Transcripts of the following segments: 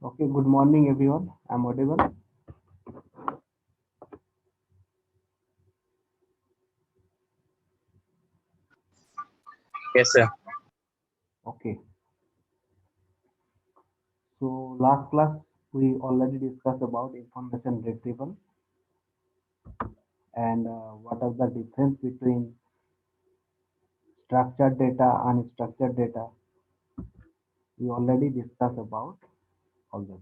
Okay, good morning everyone. I'm audible. Yes, sir. Okay, so last class we already discussed about information retrieval and what are the difference between structured data and unstructured data. We already discussed about all the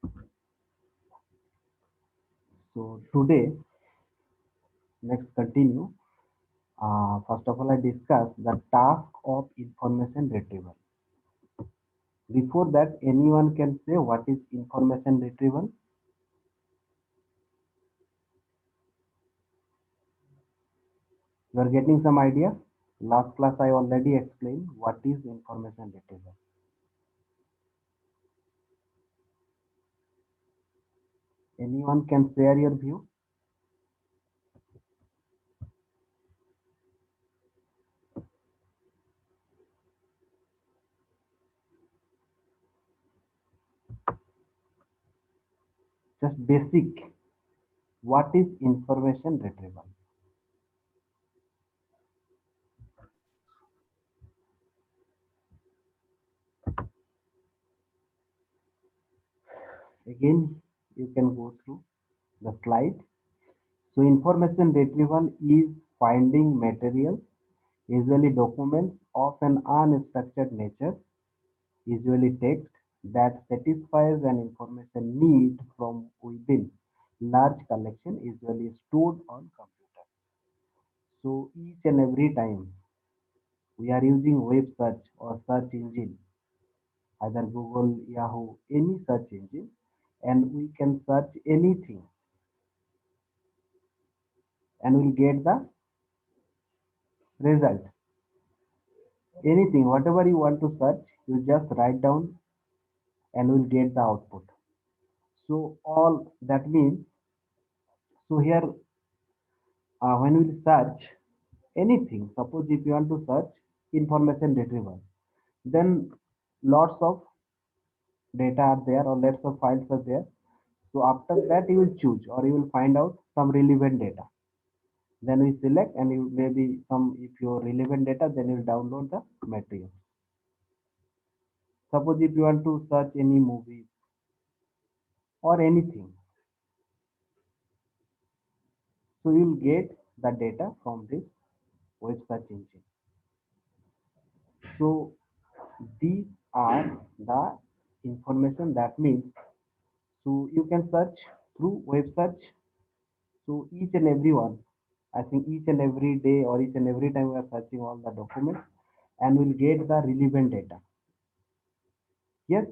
things. So today, let's continue. First of all, I discuss the task of information retrieval. Before that, anyone can say what is information retrieval? You are getting some idea? Last class I already explained what is information retrieval. Anyone can share your view? Just basic. What is information retrieval? Again, you can go through the slide. So information retrieval is finding material, usually documents of an unstructured nature, usually text that satisfies an information need from within large collection, usually stored on computer. So each and every time we are using web search or search engine, either Google, Yahoo, any search engine, and we can search anything and we'll get the result. Anything, whatever you want to search, you just write down and we'll get the output. So all that means, so here when we search anything, suppose if you want to search information retrieval, then lots of data are there or lots of files are there. So after that you will choose or you will find out some relevant data. Then we select and you maybe some if your relevant data, then you download the material. Suppose if you want to search any movie or anything, so you'll get the data from this web search engine. So these are the information that means so you can search through web search. So each and every one, I think each and every day or each and every time we are searching all the documents and we'll get the relevant data. Yes.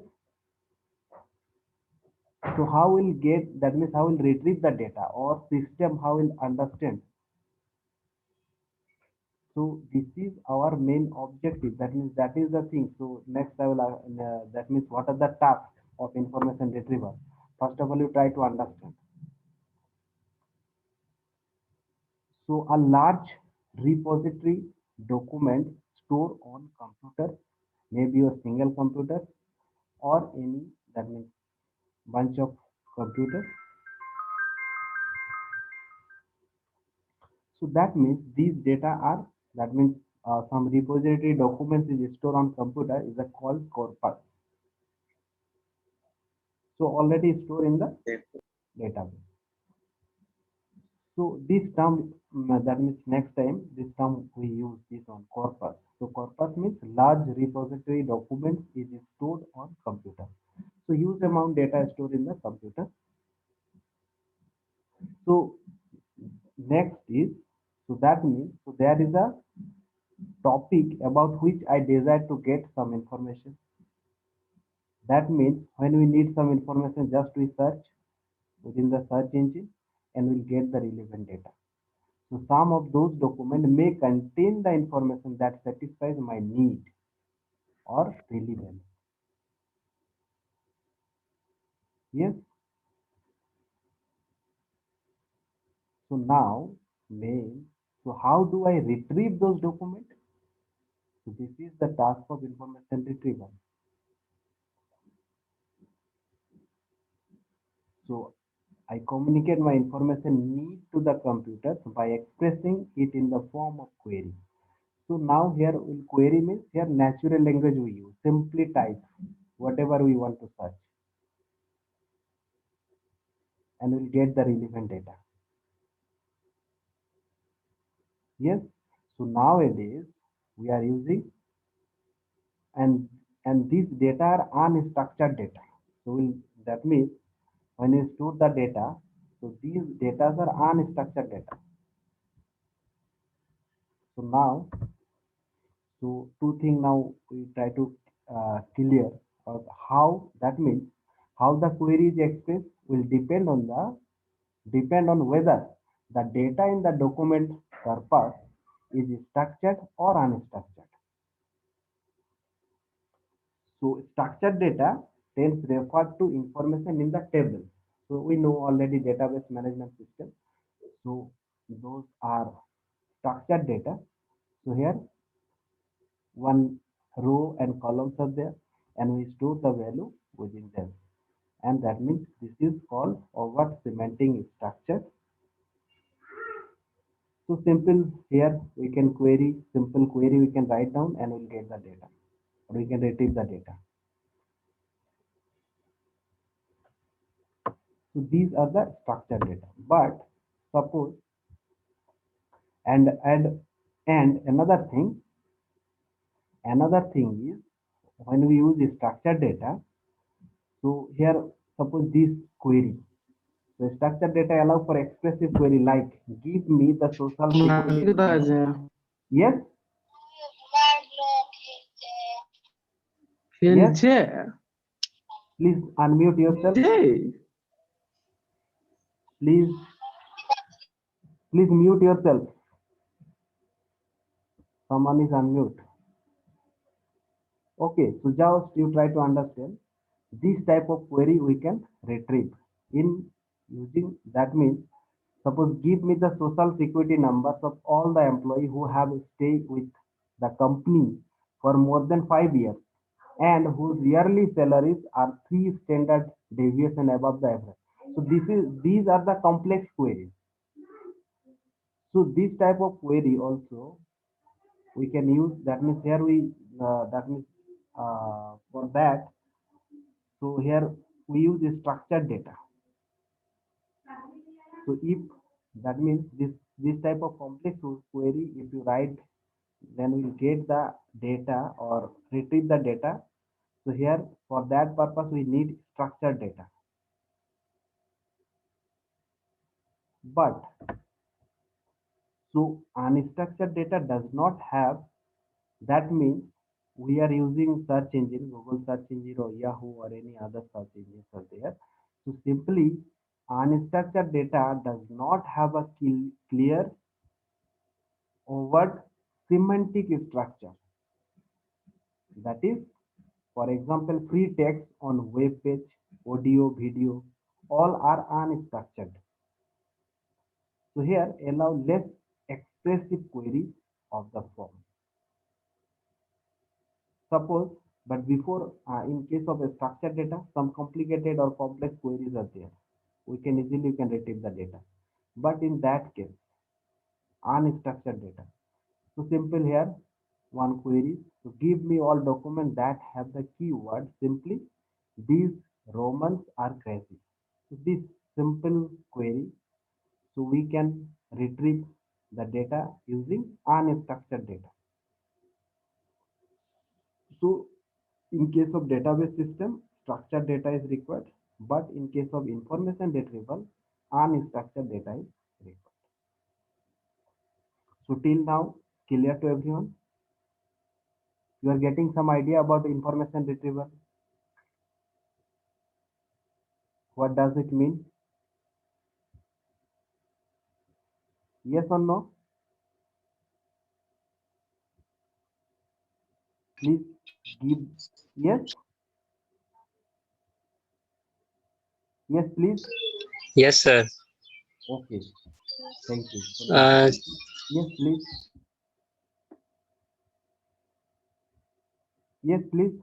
So how will get that means how will retrieve the data or system how will understand. So this is our main objective. That means that is the thing. So next I will that means what are the tasks of information retrieval. First of all, you try to understand. So a large repository document stored on computer, maybe a single computer or any that means bunch of computers. So that means these data are that means some repository documents is stored on computer is a called corpus. So already stored in the database. So this term that means next time this term we use this on corpus. So corpus means large repository documents is stored on computer. So huge amount data is stored in the computer. So next is so that means so there is a topic about which I desire to get some information. That means when we need some information, just we search within the search engine and we'll get the relevant data. So some of those documents may contain the information that satisfies my need or relevance. Yes. So now, main. So how do I retrieve those documents? So this is the task of information retrieval. So I communicate my information need to the computer by expressing it in the form of query. So now here query means here natural language we use. Simply type whatever we want to search and we'll get the relevant data. Yes. So nowadays we are using and these data are unstructured data. So that means when you store the data, so these data are unstructured data. So now, so two things now we try to clear of how that means how the query is expressed will depend on whether the data in the document corpus is structured or unstructured. So structured data tends refer to information in the table. So we know already database management system. So those are structured data. So here one row and columns are there and we store the value within them. And that means this is called overt semantic structure. So simple here we can query, simple query we can write down and we'll get the data or we can retrieve the data. So these are the structured data. But suppose and and and another thing is when we use structured data, so here suppose this query. So structured data allow for expressive query like give me the social security number. Yes, yes. Please unmute yourself. Please, please mute yourself. Someone is unmute. Okay, so just you try to understand this type of query we can retrieve in using that means suppose give me the social security numbers of all the employees who have stayed with the company for more than 5 years and whose yearly salaries are three standard deviation above the average. So these are the complex queries. So this type of query also we can use that means here we that means for that so here we use structured data. So if that means this type of complex query if you write then we'll get the data or retrieve the data. So here for that purpose we need structured data. But so unstructured data does not have that means we are using search engine, Google search engine or Yahoo or any other search engines are there. So simply unstructured data does not have a clear overt semantic structure. That is, for example, free text on web page, audio, video, all are unstructured. So here allow less expressive queries of the form. Suppose, but before, in case of a structured data, some complicated or complex queries are there. We can easily retrieve the data. But in that case, unstructured data. So simple here, one query. So give me all documents that have the keyword simply these Romans are crazy. So this simple query, so we can retrieve the data using unstructured data. So in case of database system, structured data is required, but in case of information retrieval, unstructured data is required. So till now, clear to everyone? You are getting some idea about information retrieval? What does it mean? Yes or no? Please give yes. Yes, please. Yes, sir. Okay, thank you. So now, Uh, yes, please. Yes, please.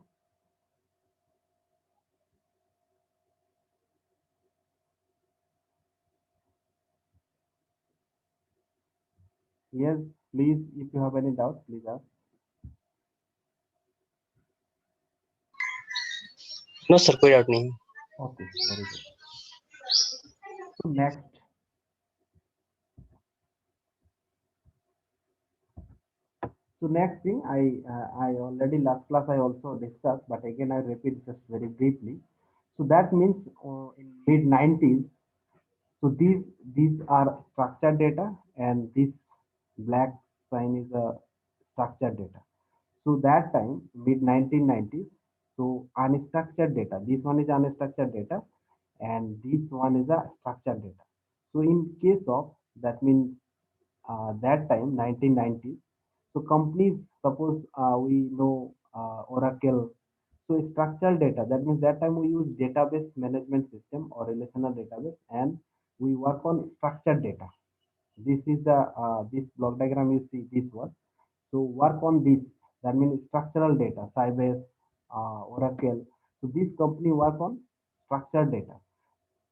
Yes, please, if you have any doubt, please ask. No sir, कोई doubt नहीं है। Okay, very good. So next, thing I already last class I also discussed, but again I repeat just very briefly. So that means in mid 90s. So these are structured data, and this black sign is a structured data. So that time, mid 1990s, so unstructured data. This one is unstructured data, and this one is a structured data. So in case of that means that time 1990s. So companies, suppose we know Oracle. So structural data, that means that time we use database management system or relational database, and we work on structured data. This is the this block diagram you see, this one. So work on this, that means structural data, Sybase, Oracle. So this company work on structured data,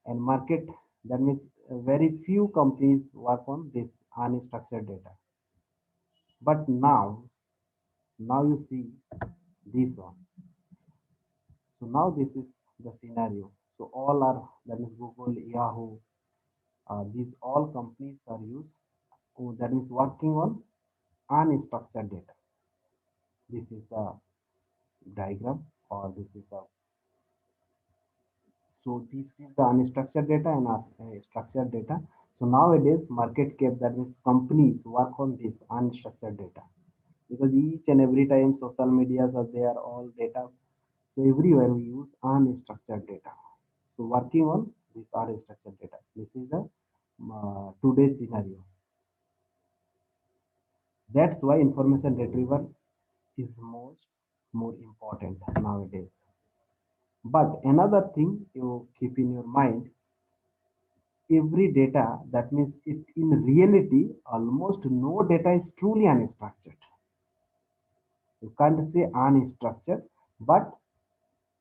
and market, that means very few companies work on this unstructured data. But now you see this one. So now this is the scenario. So all are, that is Google, Yahoo, these all companies are used, that is working on unstructured data. This is the diagram, or this is the, so this is the unstructured data and structured data. So nowadays market cap, that means companies work on this unstructured data, because each and every time social medias are there, all data. So everywhere we use unstructured data. So working on this unstructured data. This is the today's scenario. That's why information retrieval is more important nowadays. But another thing you keep in your mind, every data, that means it in reality almost no data is truly unstructured. You can't say unstructured, but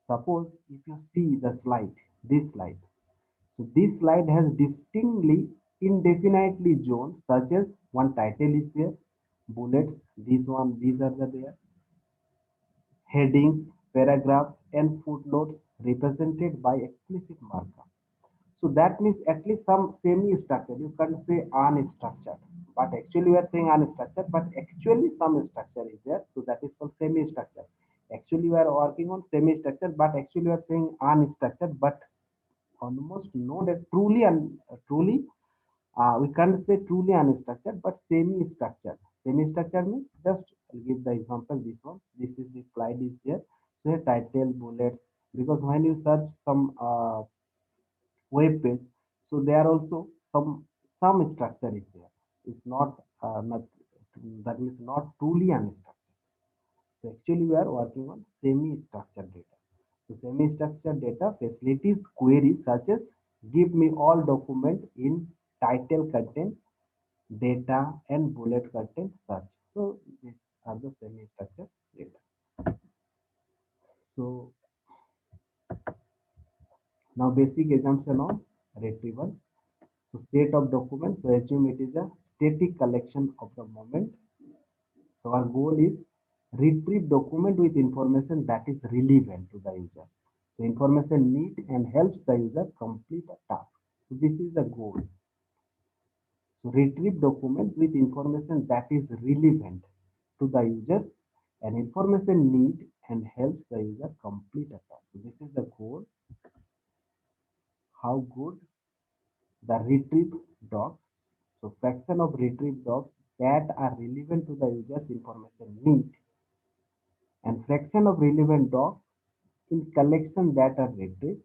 suppose if you see the slide, this slide. So this slide has distinctly, indefinitely zones, such as one title is there, bullets, this one, these are the there, headings, paragraphs, and footnotes represented by explicit markup. So that means at least some semi-structured. You can't say unstructured, but actually we are saying unstructured, but actually some structure is there. So that is called semi-structured. Actually we are working on semi-structured, but actually we are saying unstructured, but almost no that truly we can't say truly unstructured, but semi-structured. Semi-structured means, just I'll give the example, this one. This is the slide is here. So a title, bullets, because when you search some web page, so there are also some structure is there. It's not that is not truly unstructured. So actually we are working on semi-structured data. So semi-structured data facilities queries such as give me all document in title content, data, and bullet content search. So these are the semi-structured data. So now basic assumption of retrieval. So state of document. So assume it is a static collection of the moment. So our goal is retrieve document with information that is relevant to the user. The information need and helps the user complete a task. So this is the goal. So retrieve document with information that is relevant to the user, and information need and helps the user complete a task. So this is the goal. How good the retrieve docs. So fraction of retrieve docs that are relevant to the user's information need, and fraction of relevant docs in collection that are retrieved.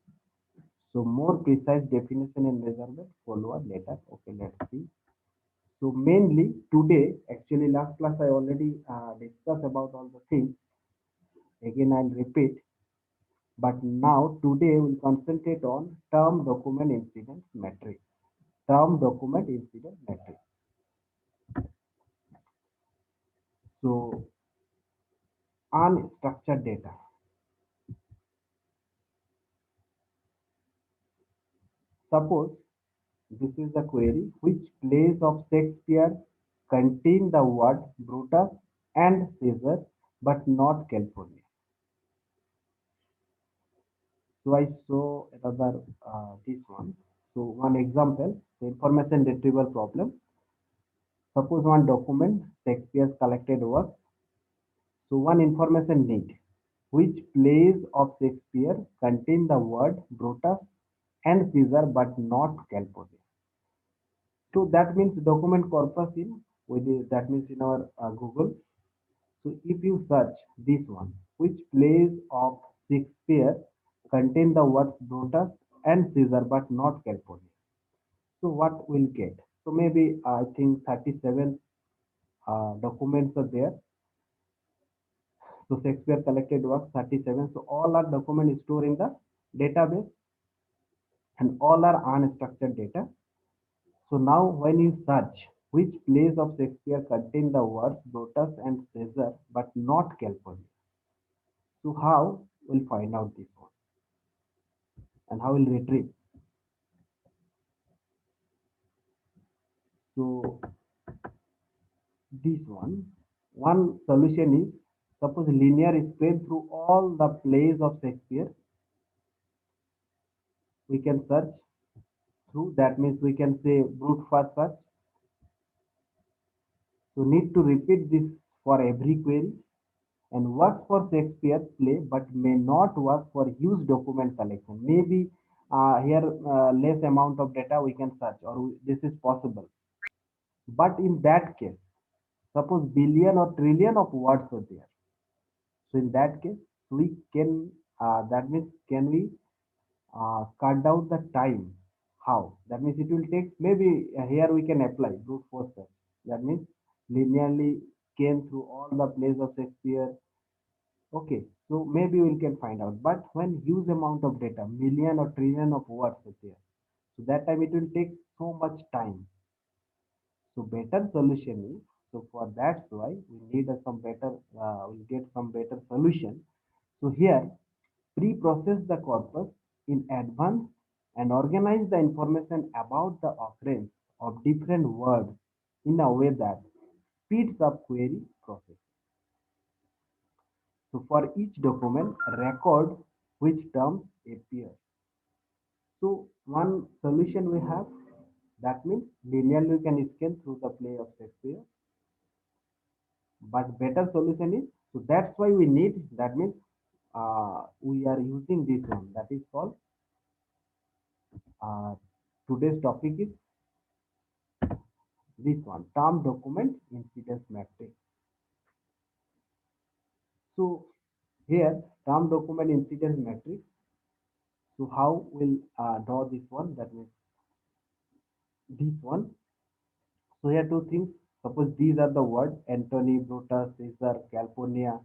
So more precise definition and measurement follow later. Okay, let's see. So mainly today, actually last class I already discussed about all the things. Again, I'll repeat. But now today we'll concentrate on term document incident metric. Term document incident metric. So unstructured data. Suppose this is the query, which plays of Shakespeare contain the word Brutus and Caesar, but not California. So I saw another this one. So one example, the information retrieval problem. Suppose one document Shakespeare's collected works. So one information need. Which plays of Shakespeare contain the word Brutus and Caesar but not California? So that means document corpus in with that means in our Google. So if you search this one, which plays of Shakespeare contain the words Brutus and Caesar but not California? So what we'll get? So maybe I think 37 documents are there. So Shakespeare collected works 37. So all our documents stored in the database and all are unstructured data. So now when you search which plays of Shakespeare contain the words Brutus and Caesar but not California. So how we'll find out this one and how we'll retrieve. So this one solution is suppose linear spread through all the plays of Shakespeare. We can search through that means we can say brute force search. So need to repeat this for every query and works for Shakespeare's play but may not work for huge document collection. Maybe here less amount of data we can search or this is possible. But in that case, suppose billion or trillion of words are there. So in that case, we can that means can we cut down the time? How? That means it will take maybe here we can apply brute force search. That means linearly scan through all the plays of Shakespeare. Okay, so maybe we can find out. But when huge amount of data, million or trillion of words are there, so that time it will take so much time. So better solution is so for that's why we need some better we'll get some better solution. So here pre-process the corpus in advance and organize the information about the occurrence of different words in a way that speeds up query process. So for each document, record which terms appear. So one solution we have that means linearly we can scan through the play of Shakespeare. But better solution is so that's why we need that means we are using this one that is called uh, today's topic is this one term document incidence matrix. So here term document incidence matrix. So how will draw this one that means this one. So here two things. Suppose these are the words Antony, Brutus, Caesar, California,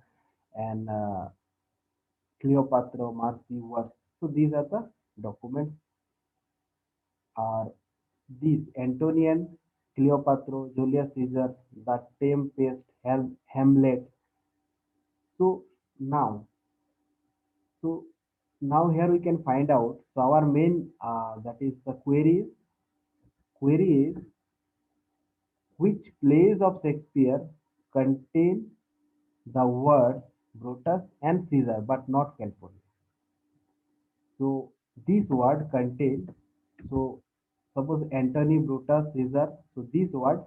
and Cleopatra, Marcy words. So these are the documents are these Antonian, Cleopatra, Julius Caesar, the Tempest, Hamlet. So now, so now here we can find out. So our main that is the query is which plays of Shakespeare contain the words Brutus and Caesar, but not California. So this word contain. So suppose Antony, Brutus, Caesar. So these words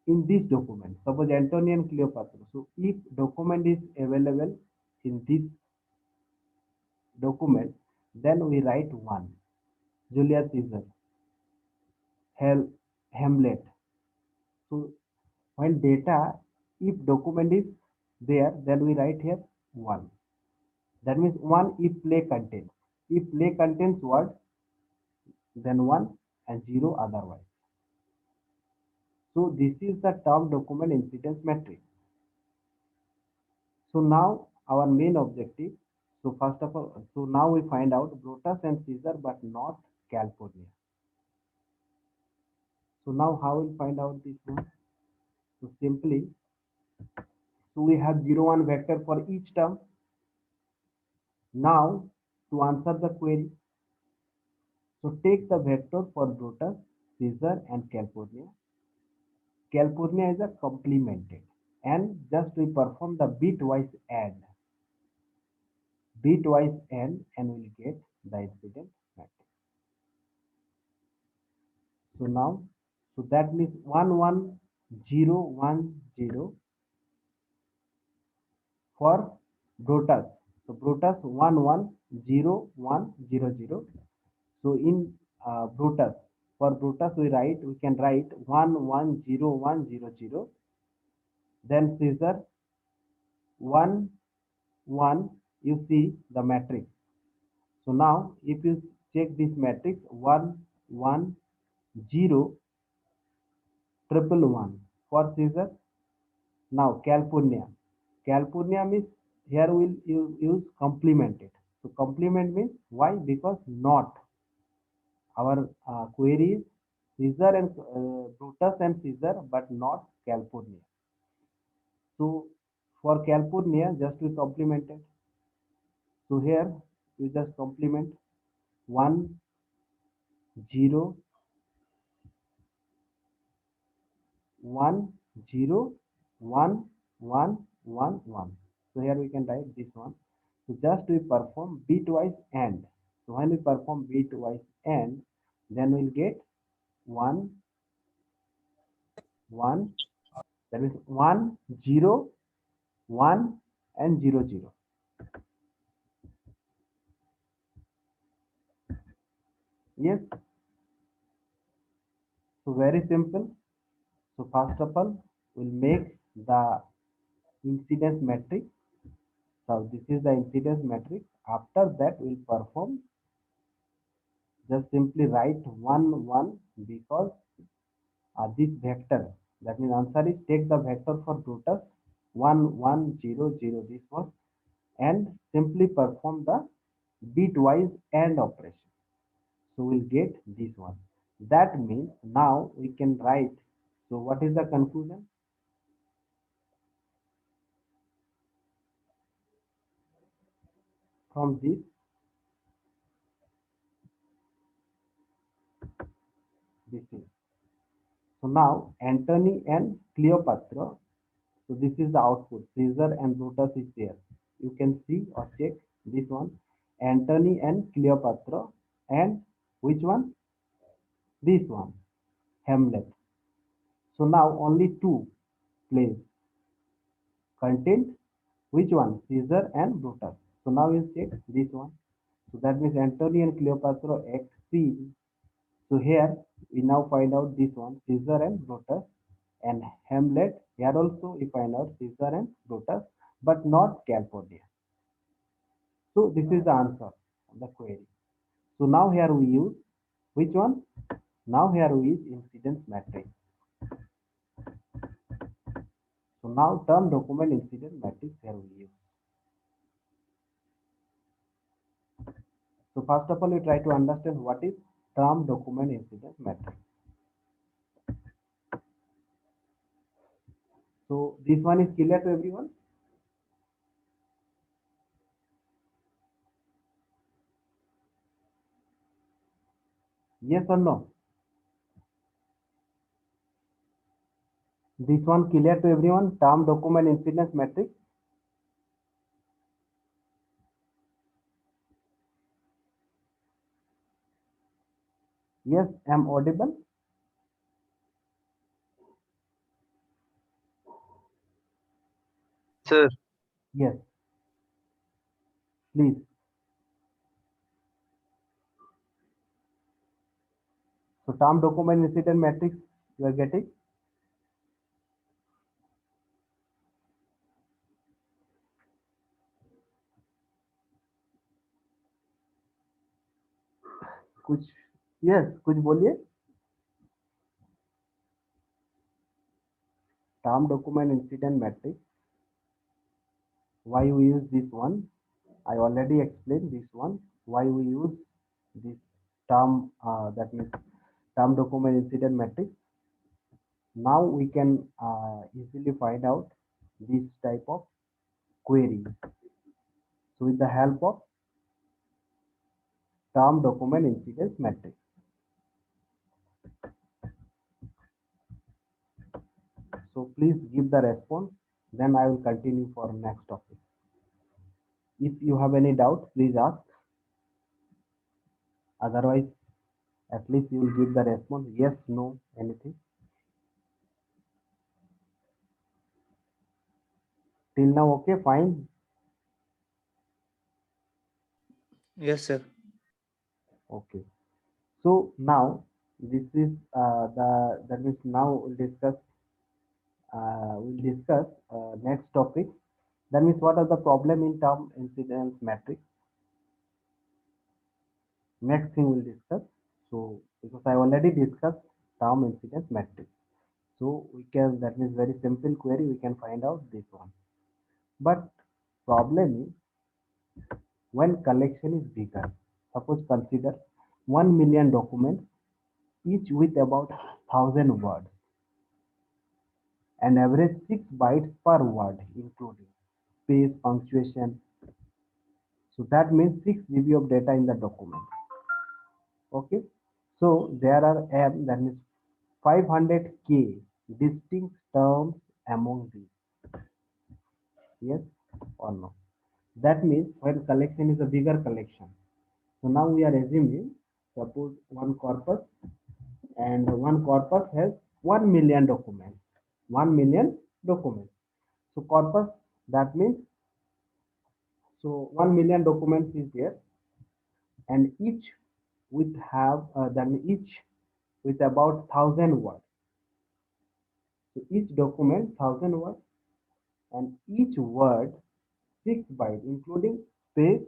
in this document. Suppose Antony and Cleopatra. So if document is available in this document, then we write one. Julius Caesar, Hamlet. So when data, if document is there, then we write here one. That means one if play contains. If play contains word, then one and zero otherwise. So this is the term document incidence matrix. So now our main objective. So first of all, so now we find out Brutus and Caesar, but not California. So now how we find out this one? So simply, so we have 0, 1 vector for each term. Now to answer the query, so take the vector for Brutus, Caesar, and California. California is a complemented, and just we perform the bitwise AND. Bitwise AND and we'll get the incidence matrix. So now, so that means 1 1 0 1 0 for Brutus. So Brutus 1 1 0 1 0 0. So in Brutus, for Brutus we can write 1 1 0 1 0 0. Then Caesar 1 1, you see the matrix. So now if you check this matrix 1 1 0 triple 1 for Caesar. Now California. California means here we'll use complemented. So complement means why? Because not our query is Caesar and Brutus and Caesar, but not California. So for California, just we complemented. So here you just complement 1 0 1 0 1 1 1 1. So here we can write this one. So just we perform bitwise AND. So when we perform bitwise AND, then we'll get 1 1, that is 1 0 1 and 0 0. Yes. So very simple. So first of all, we'll make the incidence matrix. So this is the incidence matrix. After that, we'll perform, just simply write 1 1 because this vector, that means answer is take the vector for Brutus 1 1 0 0, this one, and simply perform the bitwise AND operation. So we'll get this one. That means now we can write. So what is the conclusion? From this is. So now Antony and Cleopatra. So this is the output. Caesar and Brutus is there. You can see or check this one. Antony and Cleopatra, and which one? This one, Hamlet. So now only two plays. Content, which one? Caesar and Brutus. So now you check this one. So that means Antony and Cleopatra act scene. So here we now find out this one, Caesar and Brutus, and Hamlet. Here also we find out Caesar and Brutus, but not California. So this is the answer of the query. So now here we use which one? Now here we use incidence matrix. So now term document incidence matrix here we use. So first of all, we try to understand what is term document incidence matrix. So this one is clear to everyone? Yes or no? This one clear to everyone? Term document incidence matrix. Yes, am audible? Sir, Yes, please. So term document incident matrix you are getting. कुछ yes कुछ बोलिए. Term document incident matrix. Why we use this one? I already explained this one. Why we use this term, that means term document incident matrix. Now we can easily find out this type of query. So with the help of term document incidence matrix. So please give the response. Then I will continue for next topic. If you have any doubt, please ask. Otherwise, at least you will give the response. Yes, no, anything. Till now, okay, fine. Yes, sir. Okay. So now this is that means now we'll discuss next topic. That means what are the problem in term incidence matrix. Next thing we'll discuss. So because I already discussed term incidence matrix, so we can, that means very simple query, we can find out this one. But problem is when collection is bigger. Suppose consider 1 million documents, each with about 1000 words and average 6 bytes per word, including space, punctuation. So that means 6 GB of data in the document. Okay. So there are that means 500K distinct terms among these. Yes or no? That means when collection is a bigger collection. So now we are assuming, suppose one corpus, and one corpus has 1 million documents. 1 million documents. So corpus, that means, so 1 million documents is there, and each with have then each with about 1000 words. So each document 1000 words, and each word 6 bytes, including space,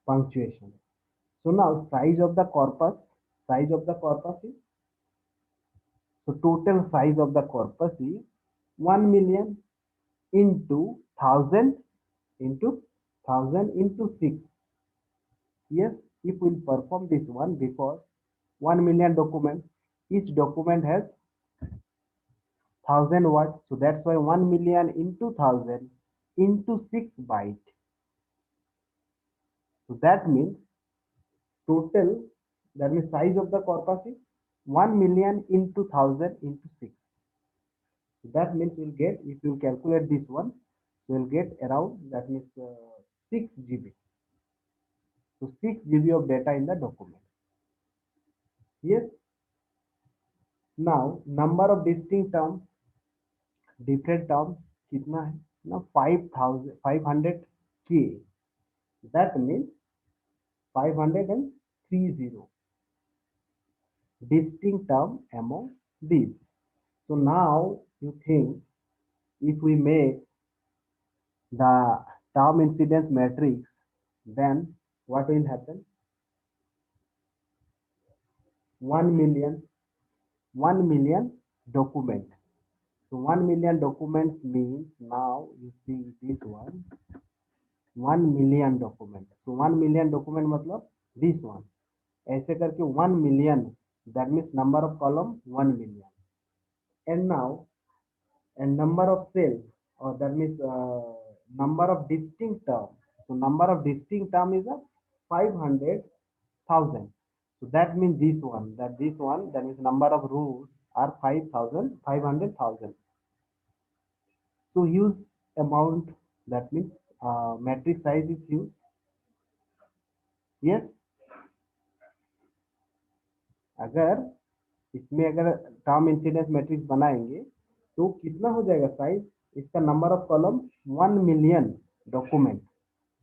punctuation. So now size of the corpus is, so total size of the corpus is 1 million into 1000 into 1000 into 6. Yes, if we perform this one, because 1 million documents, each document has 1000 words, so that's why 1 million into 1000 into 6 byte. So that means total, that means size of the corpus is 1 million into 1000 into 6. So that means we'll get, if you calculate this one, we'll get around, that means 6 GB. So 6 GB of data in the document. Yes. Now number of distinct terms, different terms कितना है ना, 500K. That means 530 distinct term among these. So now you think, if we make the term incidence matrix, then what will happen? 1 million, 1 million document. So 1 million documents means, now you see this one, 1 million document. So 1 million document मतलब this one. ऐसे करके 1 million, that means number of column 1 million. And now, and number of cells, or that means number of distinct terms. So number of distinct term is a 500,000. So that means this one, that means number of rows are 5,000, 500,000. So huge amount, that means matrix size is huge. Yes. अगर इसमें अगर term incidence matrix बनाएंगे तो कितना हो जाएगा size इसका? Number of column 1 million document.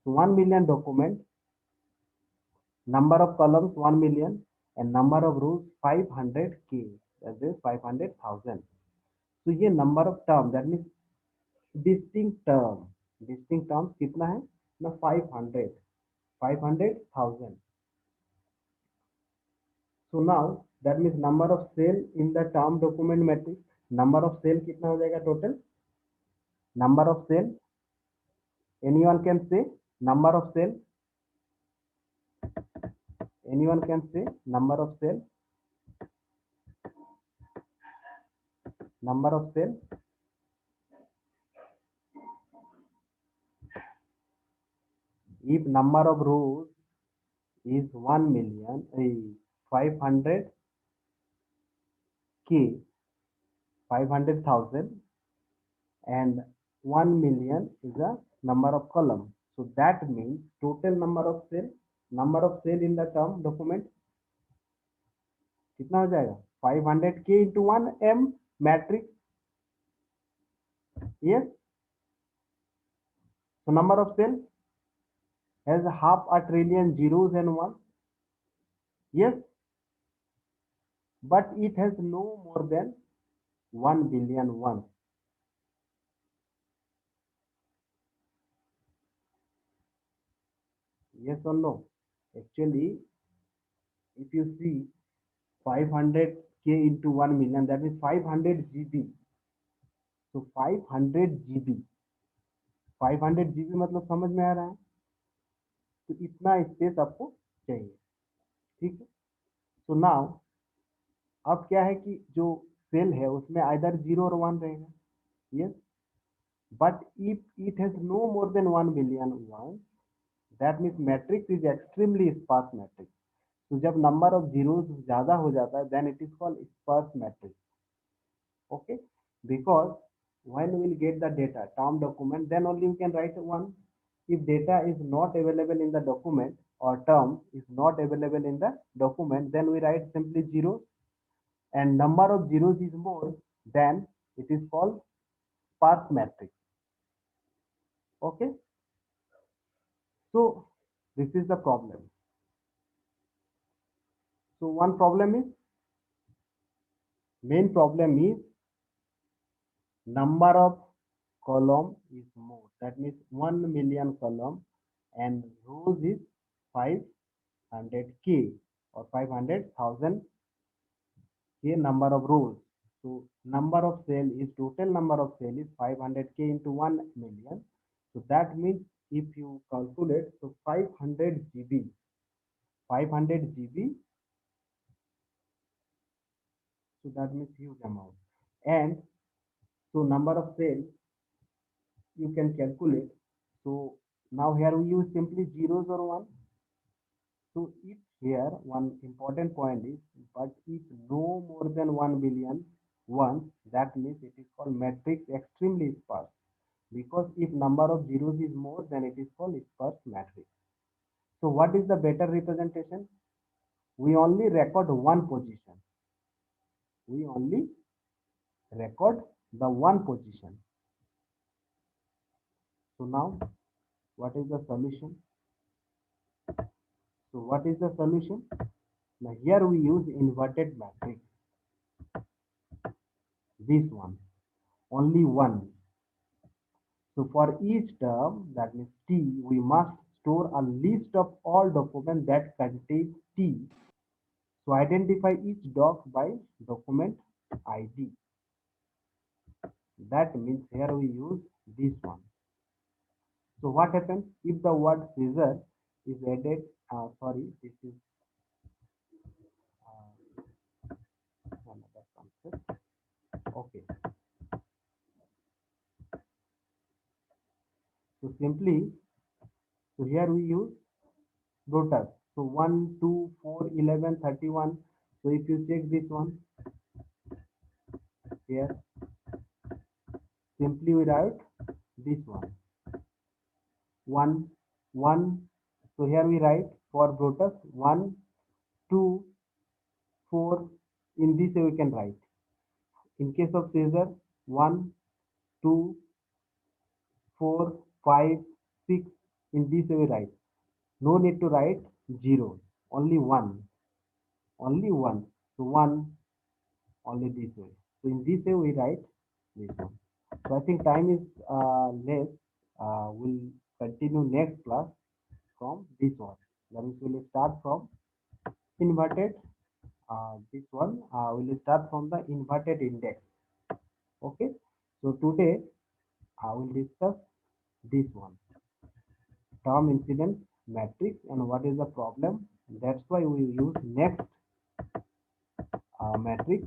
So 1 million document, number of columns 1 million, and number of rows 500K, that is 500,000. So ये number of term, that means distinct terms कितना है ना? 500,000. So now that means number of cell in the term document matrix, number of cell कितना हो जाएगा total? Number of cell, anyone can say number of cell? Anyone can say number of cell? Number of cell? If number of rows is 1 million, 500K, 500,000, and 1 million is the number of column. So that means total number of cell in the term document कितना हो जाएगा 500k into 1 m matrix. Yes. So number of cell has half a trillion zeros and one. Yes. But it has no more than 1 billion ones. Yes or no? Actually, if you see 500k into 1 million, that is 500 GB. So 500 GB, 500 GB मतलब समझ में आ रहा है? तो इतना space आपको चाहिए, ठीक है. सो नाउ अब क्या है कि जो सेल है उसमें आइदर 0 और 1 रहेगा. Yes. But if it has no more than 1 billion 1, that means matrix is extremely sparse matrix. तो जब नंबर ऑफ जीरोस ज्यादा हो जाता है then it is called sparse matrix. Okay, because when we will get the data term document, then only we can write one. If data is not available in the document or term is not available in the document, then we write simply zero, and number of zeros is more, then it is called sparse matrix. Okay, so this is the problem. So one problem is, main problem is number of column is more, that means 1 million column, and rows is 500k or 500,000 k number of rows. So number of cell is, total number of cell is 500k into 1 million. So that means if you calculate, so 500 GB, 500 GB, so that means huge amount. And so number of cells you can calculate. So now here we use simply zeros or one. So if here one important point is, but if no more than 1 billion ones, that means it is called matrix extremely sparse. Because if number of zeros is more, then it is called sparse matrix. So what is the better representation? We only record one position. We only record the one position. So now what is the solution? So what is the solution? Now here we use inverted matrix. This one, only one. So for each term, that means T, we must store a list of all documents that contain T. So identify each doc by document ID. That means here we use this one. So what happens if the word scissor is added? This is another concept. Okay. So simply, so here we use Brutus. So 1, 2, 4, 11, 31. So if you check this one, here, simply we write this one. 1, 1. So here we write for Brutus 1, 2, 4. In this way we can write. In case of Caesar, 1, 2, 4, 5, 6. In this way we write. No need to write 0. Only 1. Only 1. So 1 only this way. So in this way we write this one. So I think time is less. We'll continue next class from this one. That means we'll start from inverted. This one we'll start from the inverted index. Okay. So today I will discuss this one, term incidence matrix, and what is the problem. That's why we use next matrix